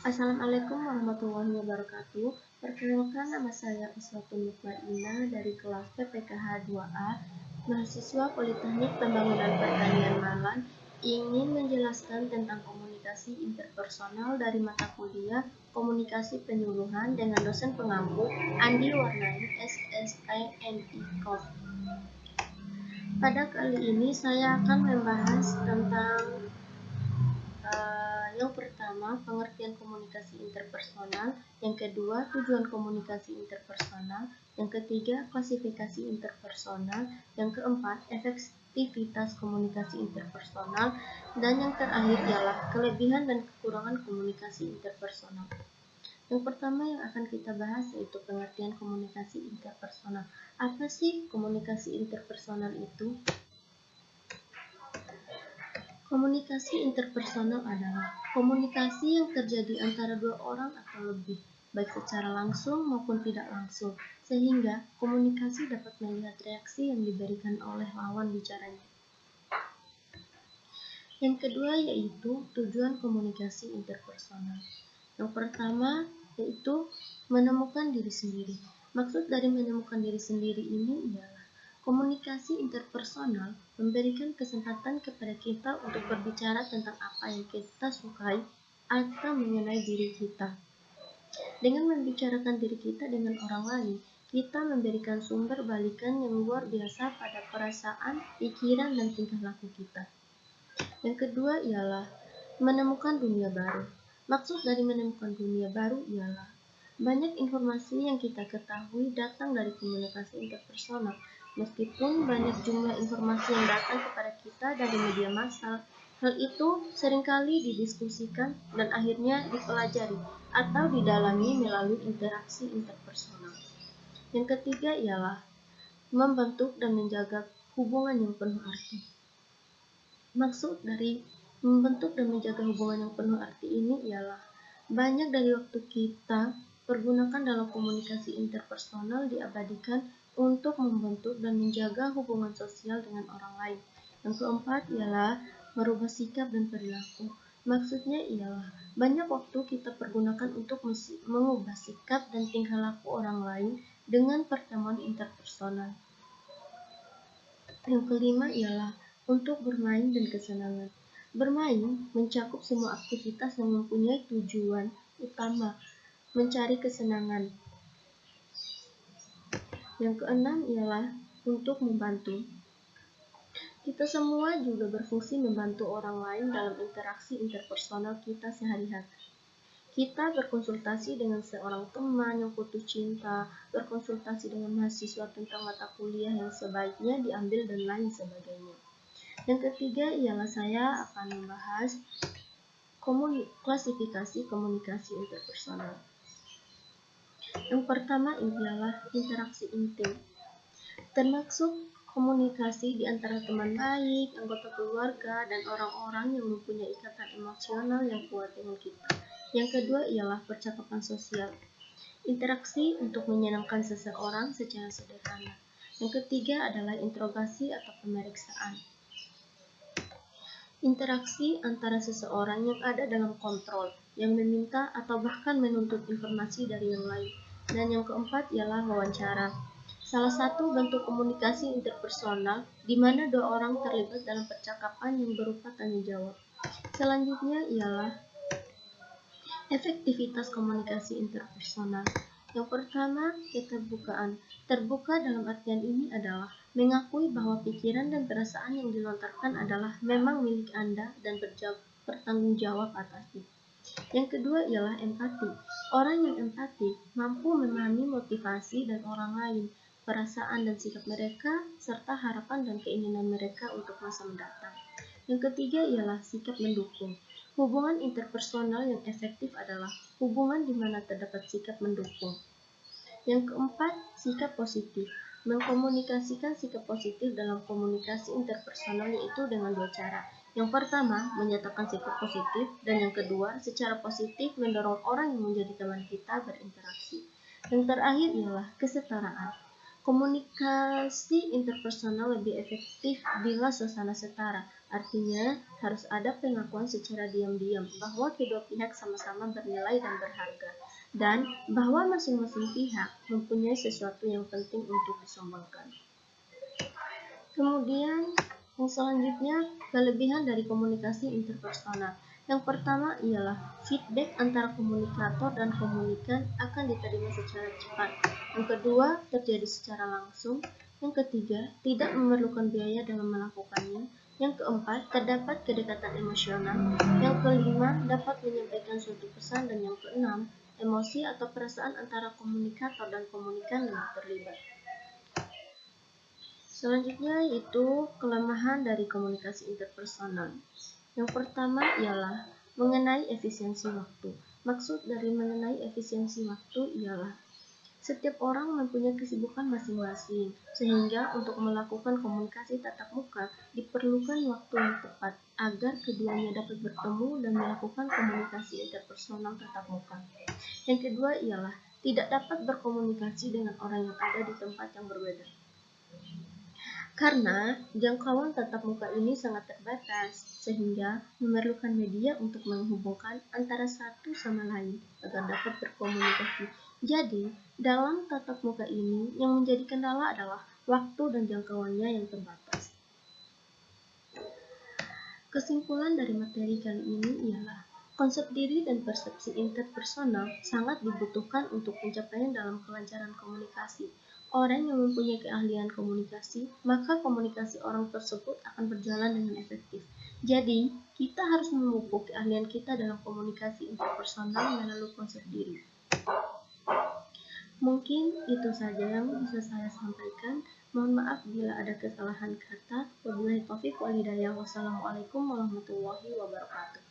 Assalamualaikum warahmatullahi wabarakatuh. Perkenalkan, nama saya Uswatun Mutmainah dari kelas PPKH 2A, mahasiswa Politeknik Pembangunan Pertanian Malang, ingin menjelaskan tentang komunikasi interpersonal dari mata kuliah Komunikasi Penyuluhan dengan dosen pengampu Andi Warnani SSIMI Kop. Pada kali ini saya akan membahas tentang yang pertama, pengertian komunikasi interpersonal. Yang kedua, tujuan komunikasi interpersonal. Yang ketiga, klasifikasi interpersonal. Yang keempat, efektivitas komunikasi interpersonal. Dan yang terakhir ialah kelebihan dan kekurangan komunikasi interpersonal. Yang pertama yang akan kita bahas yaitu pengertian komunikasi interpersonal. Apa sih komunikasi interpersonal itu? Komunikasi interpersonal adalah komunikasi yang terjadi antara dua orang atau lebih, baik secara langsung maupun tidak langsung, sehingga komunikasi dapat melihat reaksi yang diberikan oleh lawan bicaranya. Yang kedua yaitu tujuan komunikasi interpersonal. Yang pertama yaitu menemukan diri sendiri. Maksud dari menemukan diri sendiri ini ialah komunikasi interpersonal memberikan kesempatan kepada kita untuk berbicara tentang apa yang kita sukai atau mengenai diri kita. Dengan membicarakan diri kita dengan orang lain, kita memberikan sumber balikan yang luar biasa pada perasaan, pikiran, dan tingkah laku kita. Yang kedua ialah menemukan dunia baru. Maksud dari menemukan dunia baru ialah banyak informasi yang kita ketahui datang dari komunikasi interpersonal. Meskipun banyak jumlah informasi yang datang kepada kita dari media massal, hal itu seringkali didiskusikan dan akhirnya dipelajari atau didalami melalui interaksi interpersonal. Yang ketiga ialah membentuk dan menjaga hubungan yang penuh arti. Maksud dari membentuk dan menjaga hubungan yang penuh arti ini ialah banyak dari waktu kita pergunakan dalam komunikasi interpersonal diabadikan untuk membentuk dan menjaga hubungan sosial dengan orang lain. Yang keempat ialah merubah sikap dan perilaku. Maksudnya ialah banyak waktu kita pergunakan untuk mengubah sikap dan tingkah laku orang lain dengan pertemuan interpersonal. Yang kelima ialah untuk bermain dan kesenangan. Bermain mencakup semua aktivitas yang mempunyai tujuan utama mencari kesenangan. Yang keenam ialah untuk membantu. Kita semua juga berfungsi membantu orang lain dalam interaksi interpersonal kita sehari-hari. Kita berkonsultasi dengan seorang teman yang putus cinta, berkonsultasi dengan mahasiswa tentang mata kuliah yang sebaiknya diambil dan lain sebagainya. Yang ketiga ialah saya akan membahas klasifikasi komunikasi interpersonal. Yang pertama ialah interaksi intim, termasuk komunikasi di antara teman baik, anggota keluarga, dan orang-orang yang mempunyai ikatan emosional yang kuat dengan kita. Yang kedua ialah percakapan sosial, interaksi untuk menyenangkan seseorang secara sederhana. Yang ketiga adalah interogasi atau pemeriksaan, interaksi antara seseorang yang ada dalam kontrol, yang meminta atau bahkan menuntut informasi dari yang lain. Dan yang keempat ialah wawancara, salah satu bentuk komunikasi interpersonal di mana dua orang terlibat dalam percakapan yang berupa tanya jawab. Selanjutnya ialah efektivitas komunikasi interpersonal. Yang pertama, keterbukaan. Terbuka dalam artian ini adalah mengakui bahwa pikiran dan perasaan yang dilontarkan adalah memang milik Anda dan bertanggung jawab atasnya. Yang kedua ialah empati. Orang yang empati mampu memahami motivasi dan orang lain, perasaan dan sikap mereka, serta harapan dan keinginan mereka untuk masa mendatang. Yang ketiga ialah sikap mendukung. Hubungan interpersonal yang efektif adalah hubungan di mana terdapat sikap mendukung. Yang keempat, sikap positif. Mengkomunikasikan sikap positif dalam komunikasi interpersonal yaitu dengan dua cara. Yang pertama, menyatakan sikap positif, dan yang kedua, secara positif mendorong orang yang menjadi teman kita berinteraksi. Yang terakhir ialah kesetaraan. Komunikasi interpersonal lebih efektif bila suasana setara. Artinya, harus ada pengakuan secara diam-diam bahwa kedua pihak sama-sama bernilai dan berharga, dan bahwa masing-masing pihak mempunyai sesuatu yang penting untuk disumbangkan. Kemudian, yang selanjutnya, kelebihan dari komunikasi interpersonal. Yang pertama ialah feedback antara komunikator dan komunikan akan diterima secara cepat. Yang kedua, terjadi secara langsung. Yang ketiga, tidak memerlukan biaya dalam melakukannya. Yang keempat, terdapat kedekatan emosional. Yang kelima, dapat menyampaikan suatu pesan. Dan yang keenam, emosi atau perasaan antara komunikator dan komunikan lebih terlibat. Selanjutnya yaitu kelemahan dari komunikasi interpersonal. Yang pertama ialah mengenai efisiensi waktu. Maksud dari mengenai efisiensi waktu ialah setiap orang mempunyai kesibukan masing-masing, sehingga untuk melakukan komunikasi tatap muka diperlukan waktu yang tepat agar keduanya dapat bertemu dan melakukan komunikasi interpersonal tatap muka. Yang kedua ialah tidak dapat berkomunikasi dengan orang yang ada di tempat yang berbeda. Karena jangkauan tatap muka ini sangat terbatas, sehingga memerlukan media untuk menghubungkan antara satu sama lain agar dapat berkomunikasi. Jadi, dalam tatap muka ini yang menjadi kendala adalah waktu dan jangkauannya yang terbatas. Kesimpulan dari materi kali ini ialah konsep diri dan persepsi interpersonal sangat dibutuhkan untuk pencapaian dalam kelancaran komunikasi. Orang yang mempunyai keahlian komunikasi, maka komunikasi orang tersebut akan berjalan dengan efektif. Jadi, kita harus memupuk keahlian kita dalam komunikasi interpersonal melalui konsep diri. Mungkin itu saja yang bisa saya sampaikan. Mohon maaf bila ada kesalahan kata. Wabillahi taufiq wal hidayah. Wassalamualaikum warahmatullahi wabarakatuh.